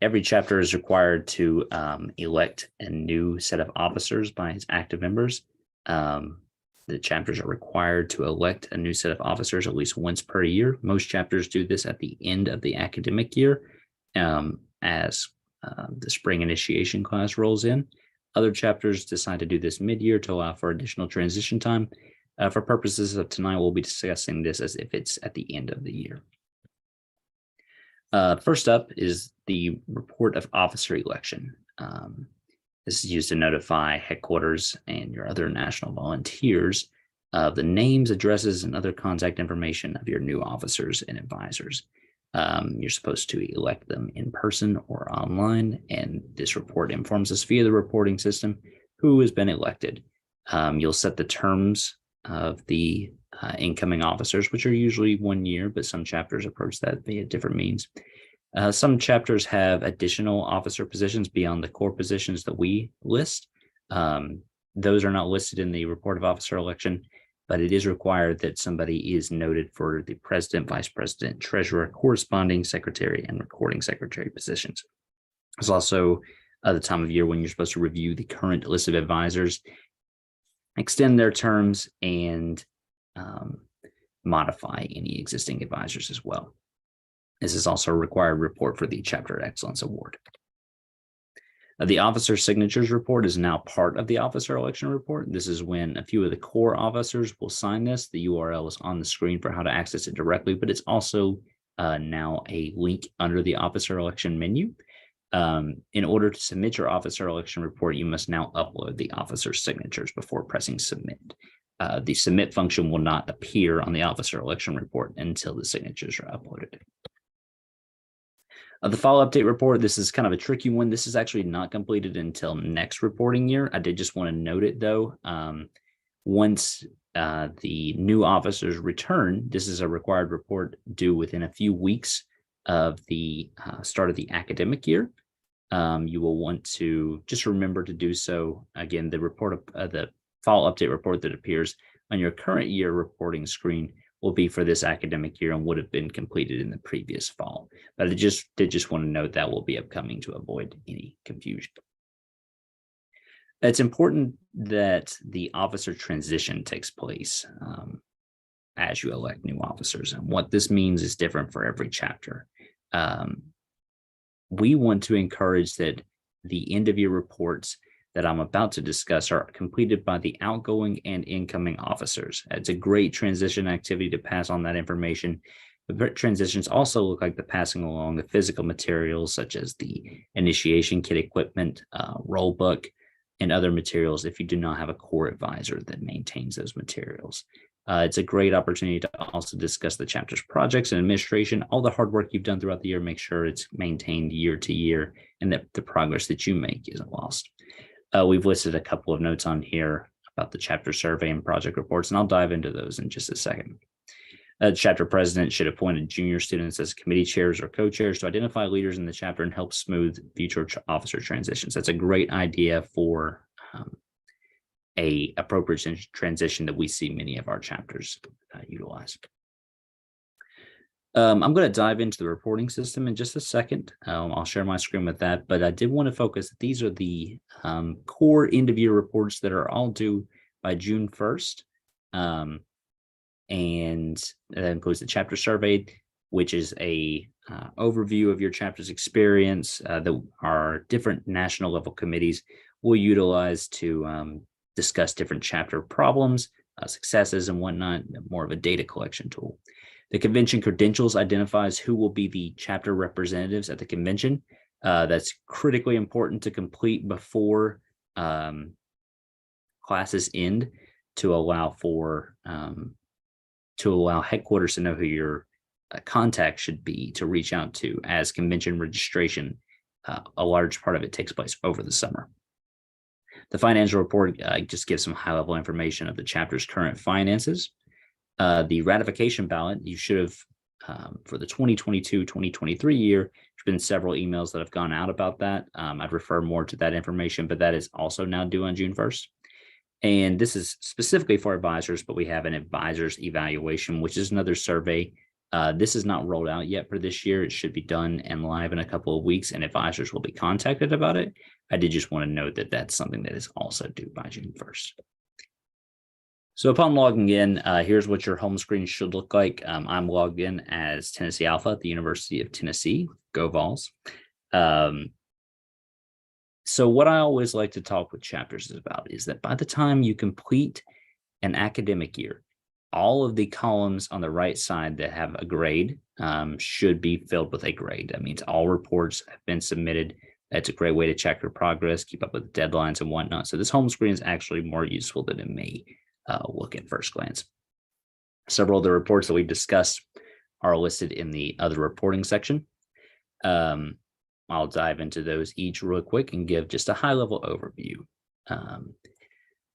every chapter is required to elect a new set of officers by its active members. The chapters are required to elect a new set of officers at least once per year. Most chapters do this at the end of the academic year as the spring initiation class rolls in. Other chapters decide to do this mid-year to allow for additional transition time. For purposes of tonight, we'll be discussing this as if it's at the end of the year. First up is the report of officer election. This is used to notify headquarters and your other national volunteers of the names, addresses, and other contact information of your new officers and advisors. You're supposed to elect them in person or online, and this report informs us via the reporting system who has been elected. You'll set the terms of the incoming officers, which are usually 1 year, but some chapters approach that via different means. Some chapters have additional officer positions beyond the core positions that we list. Those are not listed in the report of officer election, but it is required that somebody is noted for the president, vice president, treasurer, corresponding secretary, and recording secretary positions. It's also the time of year when you're supposed to review the current list of advisors, extend their terms, and modify any existing advisors as well. This is also a required report for the Chapter Excellence Award. The officer signatures report is now part of the officer election report. This is when a few of the core officers will sign this. The URL is on the screen for how to access it directly, but it's also now a link under the officer election menu. In order to submit your officer election report, you must now upload the officer signatures before pressing submit. The submit function will not appear on the officer election report until the signatures are uploaded. The fall update report, this is kind of a tricky one. This is actually not completed until next reporting year. I did just want to note it though. Once the new officers return, this is a required report due within a few weeks of the start of the academic year. You will want to just remember to do so. Again, the report of the fall update report that appears on your current year reporting screen will be for this academic year and would have been completed in the previous fall. But I did just want to note that will be upcoming to avoid any confusion. It's important that the officer transition takes place as you elect new officers. And what this means is different for every chapter. We want to encourage that the end of year reports that I'm about to discuss are completed by the outgoing and incoming officers. It's a great transition activity to pass on that information. But transitions also look like the passing along of physical materials such as the initiation kit equipment, roll book, and other materials if you do not have a core advisor that maintains those materials. It's a great opportunity to also discuss the chapter's projects and administration. All the hard work you've done throughout the year, make sure it's maintained year to year and that the progress that you make isn't lost. We've listed a couple of notes on here about the chapter survey and project reports, and I'll dive into those in just a second. Chapter president should appoint junior students as committee chairs or co-chairs to identify leaders in the chapter and help smooth future officer transitions. That's a great idea for a appropriate transition that we see many of our chapters utilize. I'm going to dive into the reporting system in just a second. I'll share my screen with that, but I did want to focus. These are the core end-of-year reports that are all due by June 1st. And that includes the chapter survey, which is a overview of your chapter's experience that our different national level committees will utilize to discuss different chapter problems, successes, and whatnot, more of a data collection tool. The convention credentials identifies who will be the chapter representatives at the convention. That's critically important to complete before classes end to allow for headquarters to know who your contact should be to reach out to, as convention registration, a large part of it takes place over the summer. The financial report just gives some high-level information of the chapter's current finances. The ratification ballot, you should have, for the 2022-2023 year, there's been several emails that have gone out about that. I'd refer more to that information, but that is also now due on June 1st. And this is specifically for advisors, but we have an advisors evaluation, which is another survey This is not rolled out yet for this year. It should be done and live in a couple of weeks, and advisors will be contacted about it. I did just want to note that that's something that is also due by June 1st. So upon logging in, here's what your home screen should look like. I'm logged in as Tennessee Alpha at the University of Tennessee. Go Vols. So what I always like to talk with chapters about is that by the time you complete an academic year, all of the columns on the right side that have a grade should be filled with a grade. That means all reports have been submitted. That's a great way to check your progress, keep up with deadlines and whatnot. So this home screen is actually more useful than it may look at first glance. Several of the reports that we've discussed are listed in the other reporting section. I'll dive into those each real quick and give just a high-level overview.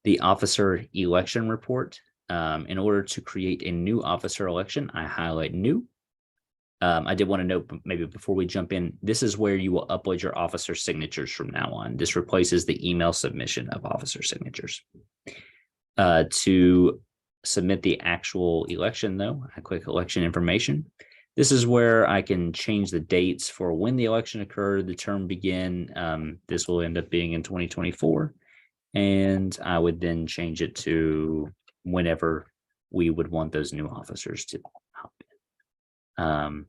The officer election report. In order to create a new officer election, I highlight new. I did want to note, maybe before we jump in, this is where you will upload your officer signatures from now on. This replaces the email submission of officer signatures. To submit the actual election, though, I click election information. This is where I can change the dates for when the election occurred, the term begin. This will end up being in 2024. And I would then change it to whenever we would want those new officers to hop in.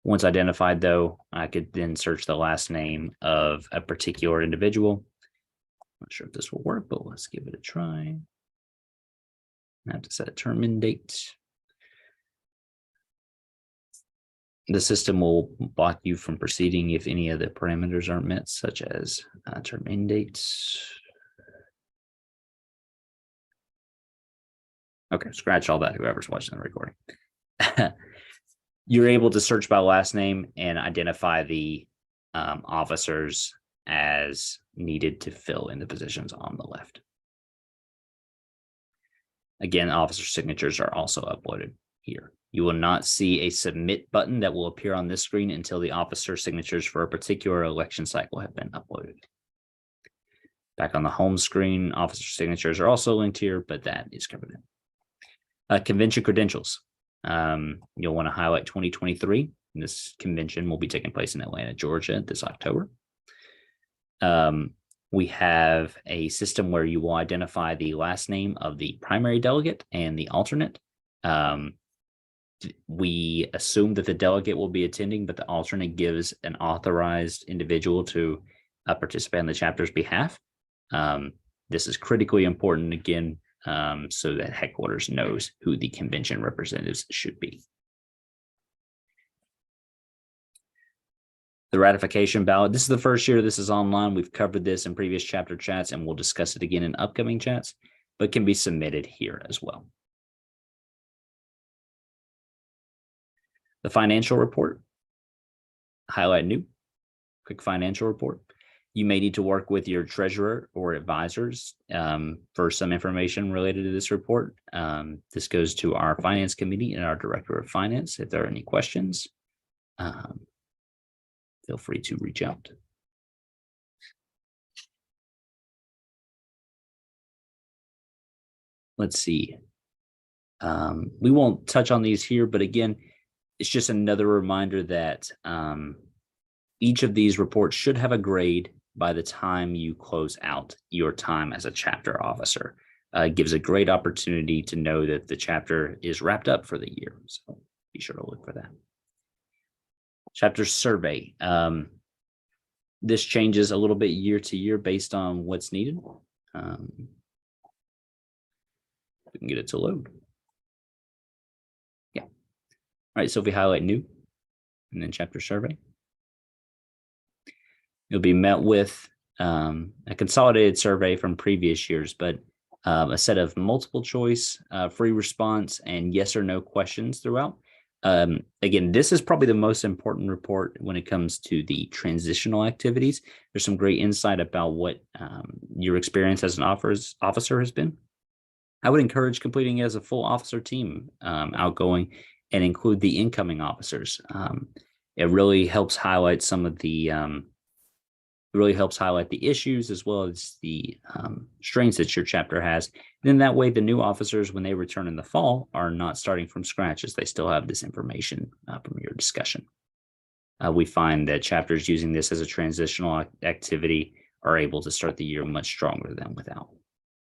Once identified, though, I could then search the last name of a particular individual. Not sure if this will work, but let's give it a try. I have to set a term in date. The system will block you from proceeding if any of the parameters aren't met, such as term end dates. Okay, scratch all that, whoever's watching the recording. You're able to search by last name and identify the officers as needed to fill in the positions on the left. Again, officer signatures are also uploaded here. You will not see a submit button that will appear on this screen until the officer signatures for a particular election cycle have been uploaded. Back on the home screen, officer signatures are also linked here, but that is covered in. Convention credentials. You'll want to highlight 2023. This convention will be taking place in Atlanta, Georgia this October. We have a system where you will identify the last name of the primary delegate and the alternate. We assume that the delegate will be attending, but the alternate gives an authorized individual to participate on the chapter's behalf. This is critically important, again, so that headquarters knows who the convention representatives should be. The ratification ballot. This is the first year this is online. We've covered this in previous chapter chats, and we'll discuss it again in upcoming chats, but can be submitted here as well. The financial report. Highlight new. Quick financial report. You may need to work with your treasurer or advisors for some information related to this report. This goes to our finance committee and our director of finance. If there are any questions, feel free to reach out. Let's see. We won't touch on these here, but again, it's just another reminder that each of these reports should have a grade by the time you close out your time as a chapter officer. It gives a great opportunity to know that the chapter is wrapped up for the year. So be sure to look for that. Chapter survey. This changes a little bit year to year based on what's needed. We can get it to load. Yeah. All right, so if we highlight new and then chapter survey, you'll be met with a consolidated survey from previous years, but a set of multiple choice, free response, and yes or no questions throughout. Again, this is probably the most important report when it comes to the transitional activities. There's some great insight about what your experience as an officer has been. I would encourage completing it as a full officer team, outgoing, and include the incoming officers. It really helps highlight some of the It really helps highlight the issues as well as the strengths that your chapter has. And then that way, the new officers, when they return in the fall, are not starting from scratch as they still have this information from your discussion. We find that chapters using this as a transitional activity are able to start the year much stronger than without.